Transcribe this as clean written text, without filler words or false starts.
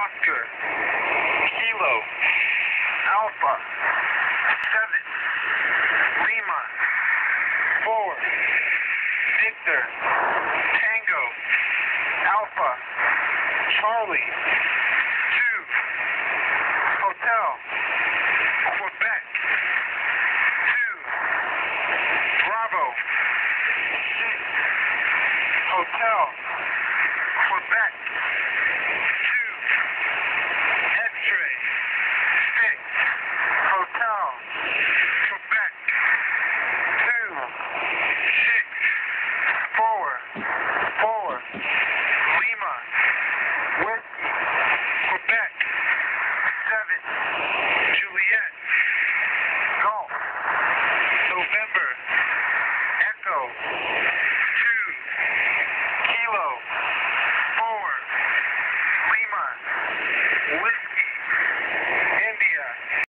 Oscar, Kilo, Alpha, 7, Lima, 4, Victor, Tango, Alpha, Charlie, 2, Hotel, Quebec, 2, Bravo, 6, Hotel, Quebec, 2, X-ray, 6, Hotel, Quebec, 2, 6, 4, 4, Lima, Whiskey, Quebec, 7, Juliet, Golf, November, Echo, 2, Kilo, 4, Lima, Whiskey.